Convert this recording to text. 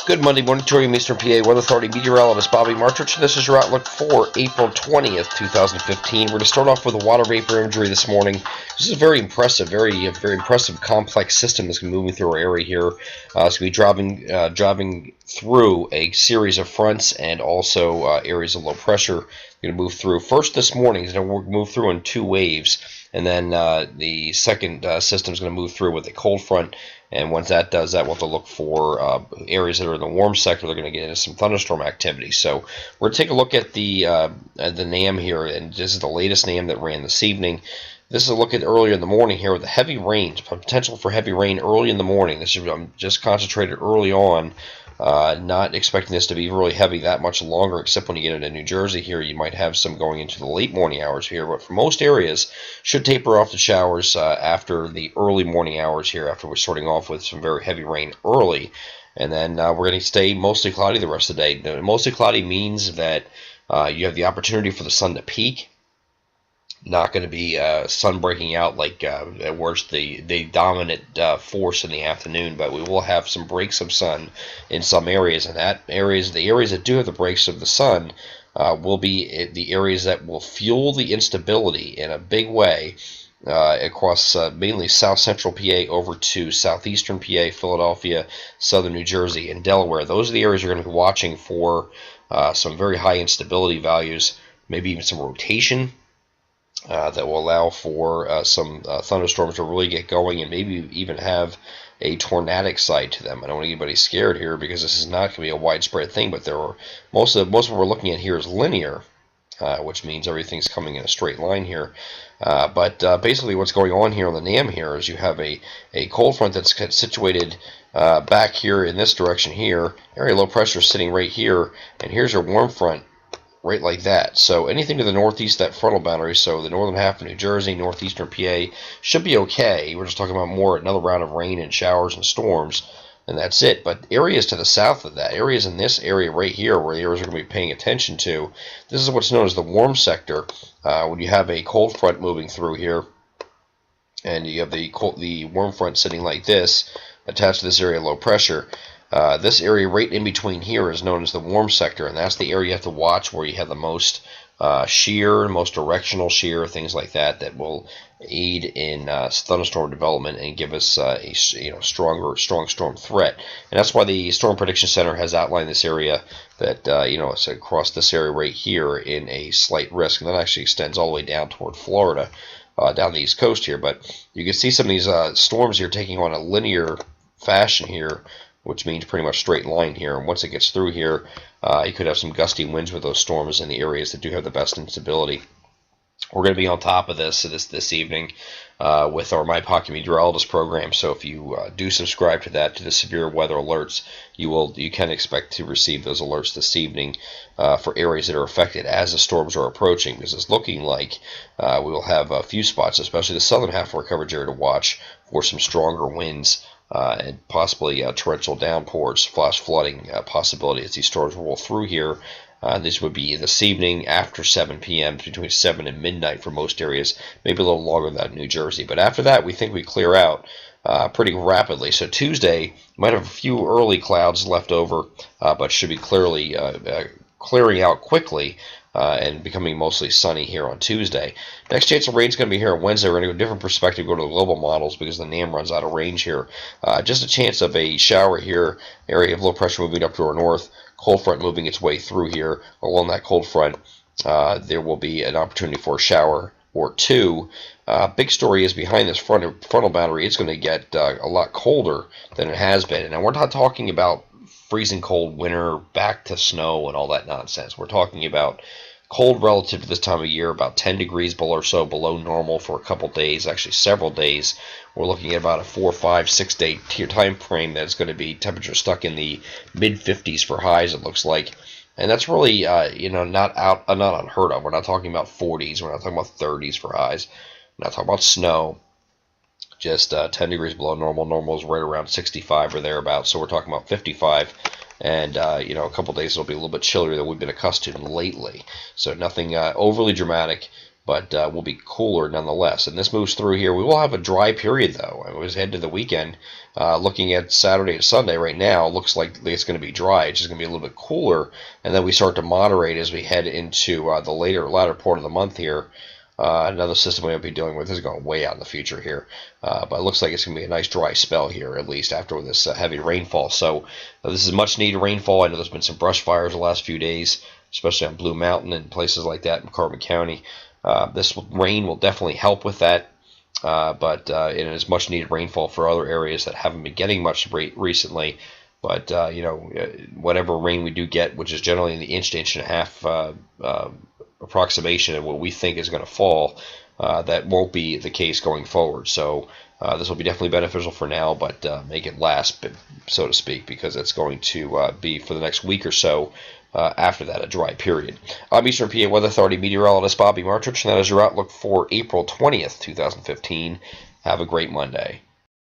Good Monday morning to you, Eastern PA Weather Authority meteorologist Bobby Martrich. This is your outlook for April 20th, 2015. We're going to start off with a water vapor imagery this morning. This is a very impressive, very impressive complex system that's going to be moving through our area here. It's going to be driving through a series of fronts and also areas of low pressure. Going to move through. First this morning, it's going to move through in two waves, and then the second system is going to move through with a cold front. And once that does that, we'll have to look for areas that are in the warm sector. They're going to get into some thunderstorm activity. So we're going to take a look at the NAM here, and this is the latest NAM that ran this evening. This is a look at earlier in the morning here with the heavy rain, potential for heavy rain early in the morning. This is just concentrated early on. Not expecting this to be really heavy that much longer, except when you get into New Jersey here, you might have some going into the late morning hours here. But for most areas, should taper off the showers after the early morning hours here, after we're starting off with some very heavy rain early. And then we're going to stay mostly cloudy the rest of the day. Mostly cloudy means that you have the opportunity for the sun to peak. Not going to be sun breaking out like where's the dominant force in the afternoon, but we will have some breaks of sun in some areas, and the areas that do have the breaks of the sun will be the areas that will fuel the instability in a big way across mainly south central PA over to southeastern PA, Philadelphia, southern New Jersey, and Delaware. Those are the areas you're going to be watching for some very high instability values, maybe even some rotation. That will allow for some thunderstorms to really get going and maybe even have a tornadic side to them. I don't want anybody scared here because this is not going to be a widespread thing, but most of what we're looking at here is linear, which means everything's coming in a straight line here. But basically what's going on here on the NAM here is you have a cold front that's situated back here in this direction here. Area low pressure is sitting right here, and here's your warm front right like that. So anything to the northeast, that frontal boundary, so the northern half of New Jersey, northeastern PA, should be okay. We're just talking about more another round of rain and showers and storms, and that's it. But areas to the south of that, areas in this area right here, where the areas are going to be paying attention to, this is what's known as the warm sector. When you have a cold front moving through here, and you have the warm front sitting like this, attached to this area of low pressure, this area right in between here is known as the warm sector, and that's the area you have to watch where you have the most shear, most directional shear, things like that, that will aid in thunderstorm development and give us a strong storm threat. And that's why the Storm Prediction Center has outlined this area that it's across this area right here in a slight risk, and that actually extends all the way down toward Florida, down the east coast here. But you can see some of these storms here taking on a linear fashion here, which means pretty much straight line here. And once it gets through here, you could have some gusty winds with those storms in the areas that do have the best instability. We're going to be on top of this evening with our My Pocket Meteorologist program. So if you do subscribe to that, to the severe weather alerts, you can expect to receive those alerts this evening for areas that are affected as the storms are approaching. Because it's looking like we will have a few spots, especially the southern half of our coverage area, to watch for some stronger winds. And possibly torrential downpours, flash flooding possibility as these storms roll through here. This would be this evening after 7 p.m., between 7 and midnight for most areas, maybe a little longer than that in New Jersey. But after that, we think we clear out pretty rapidly. So Tuesday, might have a few early clouds left over, but should be clearly clearing out quickly. And becoming mostly sunny here on Tuesday. Next chance of rain is going to be here on Wednesday. We're going to go a different perspective, go to the global models because the NAM runs out of range here. Just a chance of a shower here, area of low pressure moving up to our north, cold front moving its way through here. Along that cold front, there will be an opportunity for a shower or two. Big story is behind this frontal boundary, it's going to get a lot colder than it has been. And we're not talking about freezing cold winter, back to snow and all that nonsense. We're talking about cold relative to this time of year, about 10 degrees below or so below normal for a couple days, actually several days. We're looking at about a 4, 5, 6 day time frame that's going to be temperature stuck in the mid 50s for highs, it looks like. And that's really not unheard of. We're not talking about 40s, we're not talking about 30s for highs. We're not talking about snow. Just 10 degrees below normal. Normal is right around 65 or thereabouts, so we're talking about 55. And a couple days it'll be a little bit chillier than we've been accustomed lately. So nothing overly dramatic. but will be cooler nonetheless. And this moves through here. We will have a dry period, though. I was heading to the weekend. Looking at Saturday to Sunday right now, looks like it's going to be dry. It's just going to be a little bit cooler, and then we start to moderate as we head into the latter part of the month here. Another system we might be dealing with. This is going way out in the future here, but it looks like it's going to be a nice dry spell here, at least after this heavy rainfall. So this is much needed rainfall. I know there's been some brush fires the last few days, especially on Blue Mountain and places like that in Carbon County. This rain will definitely help with that, but it is much needed rainfall for other areas that haven't been getting much recently. But whatever rain we do get, which is generally in the inch to inch and a half approximation of what we think is going to fall, that won't be the case going forward. So this will be definitely beneficial for now, but make it last, so to speak, because it's going to be for the next week or so. After that, a dry period. I'm Eastern PA Weather Authority meteorologist Bobby Martrich, and that is your outlook for April 20th, 2015. Have a great Monday.